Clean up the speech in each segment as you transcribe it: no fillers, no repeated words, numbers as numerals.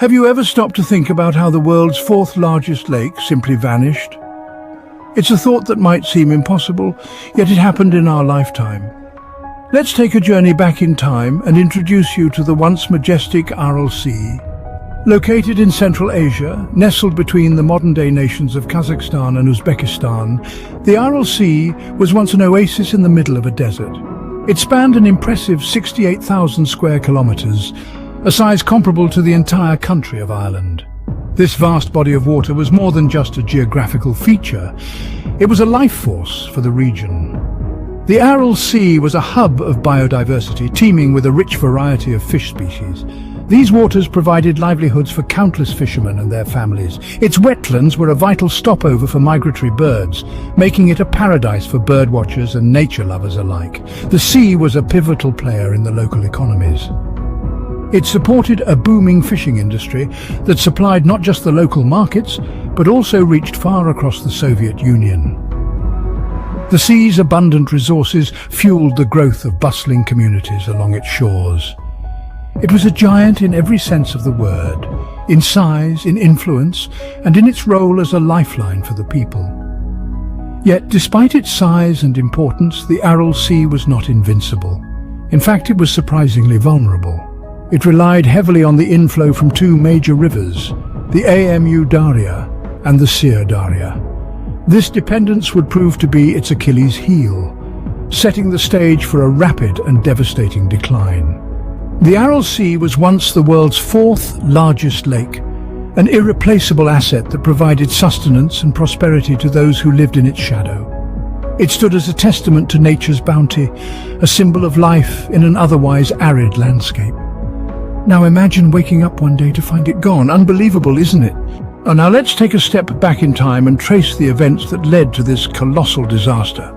Have you ever stopped to think about how the world's fourth largest lake simply vanished? It's a thought that might seem impossible, yet it happened in our lifetime. Let's take a journey back in time and introduce you to the once majestic Aral Sea. Located in Central Asia, nestled between the modern-day nations of Kazakhstan and Uzbekistan, the Aral Sea was once an oasis in the middle of a desert. It spanned an impressive 68,000 square kilometers, a size comparable to the entire country of Ireland. This vast body of water was more than just a geographical feature. It was a life force for the region. The Aral Sea was a hub of biodiversity, teeming with a rich variety of fish species. These waters provided livelihoods for countless fishermen and their families. Its wetlands were a vital stopover for migratory birds, making it a paradise for birdwatchers and nature lovers alike. The sea was a pivotal player in the local economies. It supported a booming fishing industry that supplied not just the local markets, but also reached far across the Soviet Union. The sea's abundant resources fueled the growth of bustling communities along its shores. It was a giant in every sense of the word, in size, in influence, and in its role as a lifeline for the people. Yet, despite its size and importance, the Aral Sea was not invincible. In fact, it was surprisingly vulnerable. It relied heavily on the inflow from two major rivers, the Amu Darya and the Syr Darya. This dependence would prove to be its Achilles heel, setting the stage for a rapid and devastating decline. The Aral Sea was once the world's fourth largest lake, an irreplaceable asset that provided sustenance and prosperity to those who lived in its shadow. It stood as a testament to nature's bounty, a symbol of life in an otherwise arid landscape. Now imagine waking up one day to find it gone. Unbelievable, isn't it? Now let's take a step back in time and trace the events that led to this colossal disaster.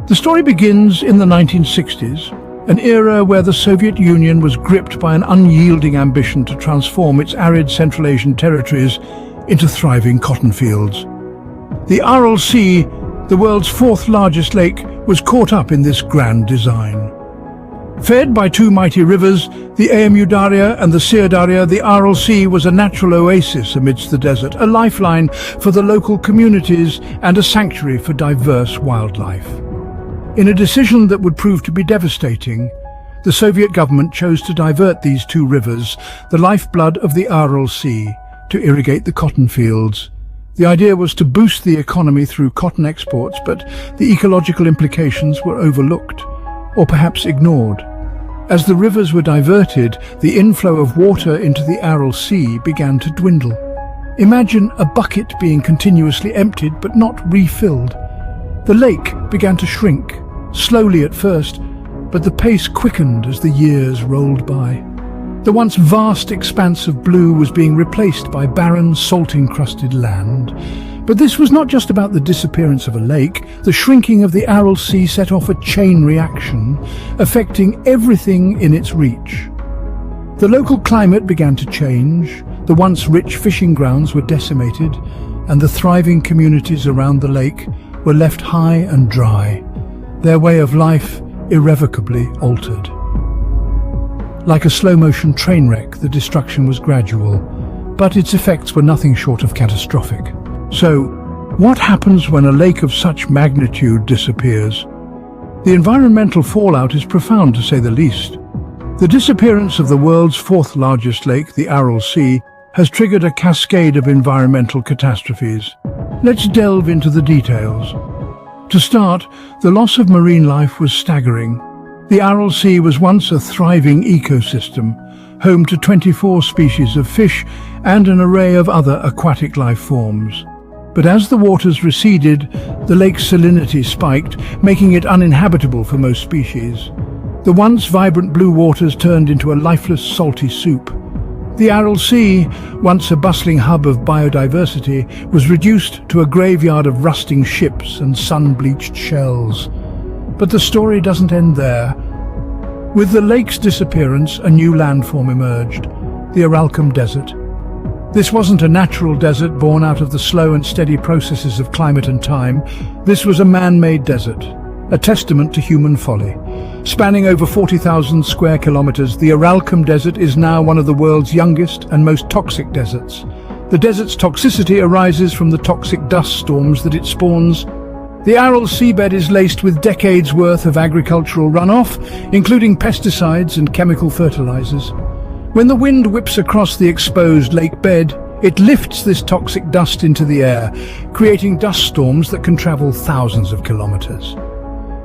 The story begins in the 1960s, an era where the Soviet Union was gripped by an unyielding ambition to transform its arid Central Asian territories into thriving cotton fields. The Aral Sea, the world's fourth largest lake, was caught up in this grand design. Fed by two mighty rivers, the Amu Darya and the Syr Darya, the Aral Sea was a natural oasis amidst the desert, a lifeline for the local communities and a sanctuary for diverse wildlife. In a decision that would prove to be devastating, the Soviet government chose to divert these two rivers, the lifeblood of the Aral Sea, to irrigate the cotton fields. The idea was to boost the economy through cotton exports, but the ecological implications were overlooked, or perhaps ignored. As the rivers were diverted, the inflow of water into the Aral Sea began to dwindle. Imagine a bucket being continuously emptied but not refilled. The lake began to shrink, slowly at first, but the pace quickened as the years rolled by. The once vast expanse of blue was being replaced by barren, salt-encrusted land. But this was not just about the disappearance of a lake. The shrinking of the Aral Sea set off a chain reaction, affecting everything in its reach. The local climate began to change, the once rich fishing grounds were decimated, and the thriving communities around the lake were left high and dry, their way of life irrevocably altered. Like a slow-motion train wreck, the destruction was gradual, but its effects were nothing short of catastrophic. So, what happens when a lake of such magnitude disappears? The environmental fallout is profound, to say the least. The disappearance of the world's fourth largest lake, the Aral Sea, has triggered a cascade of environmental catastrophes. Let's delve into the details. To start, the loss of marine life was staggering. The Aral Sea was once a thriving ecosystem, home to 24 species of fish and an array of other aquatic life forms. But as the waters receded, the lake's salinity spiked, making it uninhabitable for most species. The once vibrant blue waters turned into a lifeless, salty soup. The Aral Sea, once a bustling hub of biodiversity, was reduced to a graveyard of rusting ships and sun-bleached shells. But the story doesn't end there. With the lake's disappearance, a new landform emerged, the Aralkum Desert. This wasn't a natural desert born out of the slow and steady processes of climate and time. This was a man-made desert, a testament to human folly. Spanning over 40,000 square kilometers, the Aralkum Desert is now one of the world's youngest and most toxic deserts. The desert's toxicity arises from the toxic dust storms that it spawns. The Aral seabed is laced with decades' worth of agricultural runoff, including pesticides and chemical fertilizers. When the wind whips across the exposed lake bed, it lifts this toxic dust into the air, creating dust storms that can travel thousands of kilometers.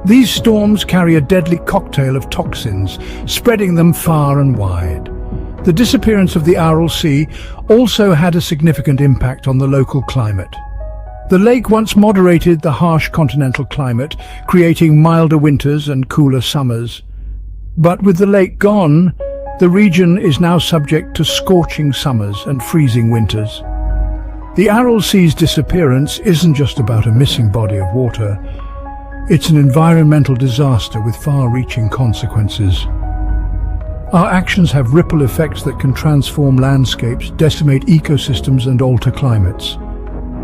These storms carry a deadly cocktail of toxins, spreading them far and wide. The disappearance of the Aral Sea also had a significant impact on the local climate. The lake once moderated the harsh continental climate, creating milder winters and cooler summers. But with the lake gone, the region is now subject to scorching summers and freezing winters. The Aral Sea's disappearance isn't just about a missing body of water. It's an environmental disaster with far-reaching consequences. Our actions have ripple effects that can transform landscapes, decimate ecosystems, and alter climates.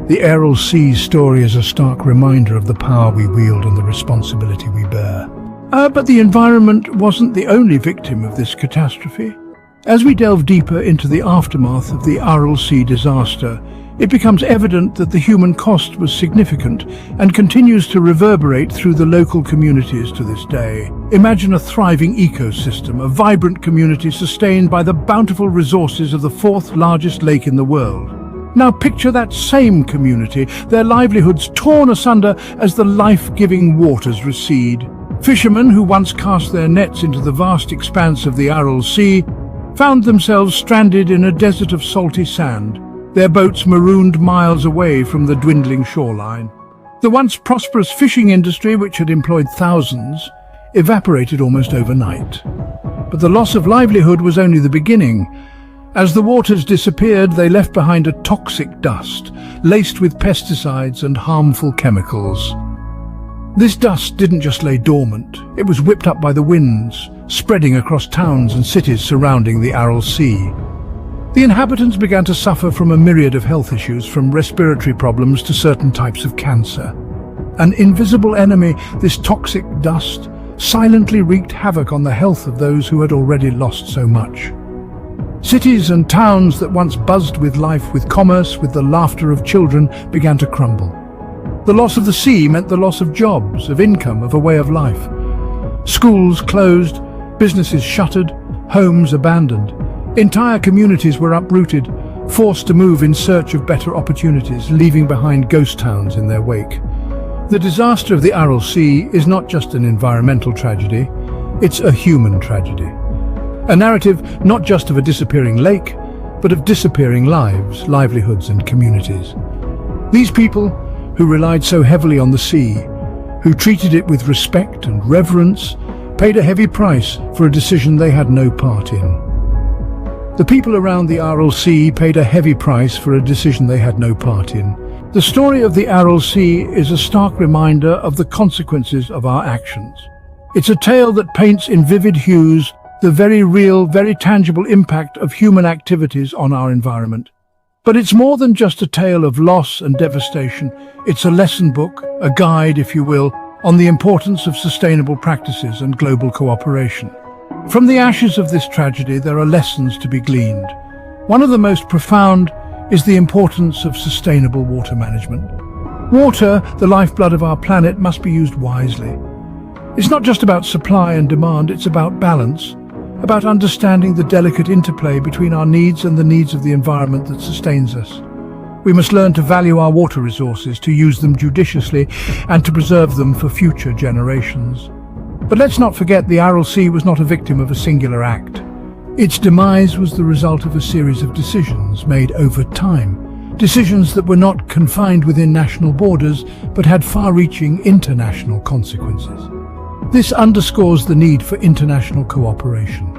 The Aral Sea's story is a stark reminder of the power we wield and the responsibility we bear. But the environment wasn't the only victim of this catastrophe. As we delve deeper into the aftermath of the Aral Sea disaster, it becomes evident that the human cost was significant and continues to reverberate through the local communities to this day. Imagine a thriving ecosystem, a vibrant community sustained by the bountiful resources of the fourth largest lake in the world. Now picture that same community, their livelihoods torn asunder as the life-giving waters recede. Fishermen who once cast their nets into the vast expanse of the Aral Sea found themselves stranded in a desert of salty sand, their boats marooned miles away from the dwindling shoreline. The once prosperous fishing industry, which had employed thousands, evaporated almost overnight. But the loss of livelihood was only the beginning. As the waters disappeared, they left behind a toxic dust, laced with pesticides and harmful chemicals. This dust didn't just lay dormant, it was whipped up by the winds, spreading across towns and cities surrounding the Aral Sea. The inhabitants began to suffer from a myriad of health issues, from respiratory problems to certain types of cancer. An invisible enemy, this toxic dust, silently wreaked havoc on the health of those who had already lost so much. Cities and towns that once buzzed with life, with commerce, with the laughter of children, began to crumble. The loss of the sea meant the loss of jobs, of income, of a way of life. Schools closed, businesses shuttered, homes abandoned. Entire communities were uprooted, forced to move in search of better opportunities, leaving behind ghost towns in their wake. The disaster of the Aral Sea is not just an environmental tragedy, it's a human tragedy. A narrative not just of a disappearing lake, but of disappearing lives, livelihoods and communities. These people, who relied so heavily on the sea, who treated it with respect and reverence, paid a heavy price for a decision they had no part in. The people around the Aral Sea paid a heavy price for a decision they had no part in. The story of the Aral Sea is a stark reminder of the consequences of our actions. It's a tale that paints in vivid hues the very real, very tangible impact of human activities on our environment. But it's more than just a tale of loss and devastation. It's a lesson book, a guide, if you will, on the importance of sustainable practices and global cooperation. From the ashes of this tragedy, there are lessons to be gleaned. One of the most profound is the importance of sustainable water management. Water, the lifeblood of our planet, must be used wisely. It's not just about supply and demand, it's about balance, about understanding the delicate interplay between our needs and the needs of the environment that sustains us. We must learn to value our water resources, to use them judiciously, and to preserve them for future generations. But let's not forget the Aral Sea was not a victim of a singular act. Its demise was the result of a series of decisions made over time. Decisions that were not confined within national borders, but had far-reaching international consequences. This underscores the need for international cooperation.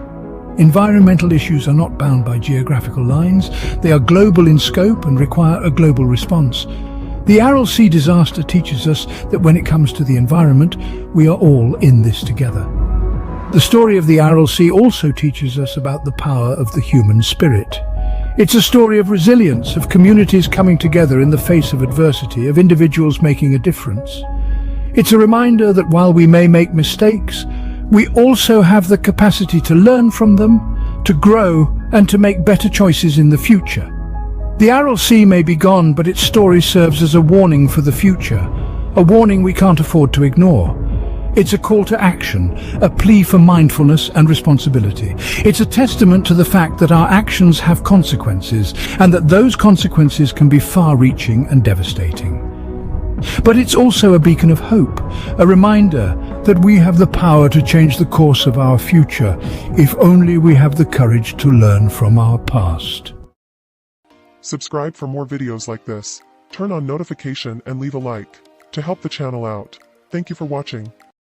Environmental issues are not bound by geographical lines. They are global in scope and require a global response. The Aral Sea disaster teaches us that when it comes to the environment, we are all in this together. The story of the Aral Sea also teaches us about the power of the human spirit. It's a story of resilience, of communities coming together in the face of adversity, of individuals making a difference. It's a reminder that while we may make mistakes, we also have the capacity to learn from them, to grow, and to make better choices in the future. The Aral Sea may be gone, but its story serves as a warning for the future, a warning we can't afford to ignore. It's a call to action, a plea for mindfulness and responsibility. It's a testament to the fact that our actions have consequences, and that those consequences can be far-reaching and devastating. But it's also a beacon of hope, a reminder that we have the power to change the course of our future, if only we have the courage to learn from our past. Subscribe for more videos like this. Turn on notification and leave a like to help the channel out. Thank you for watching.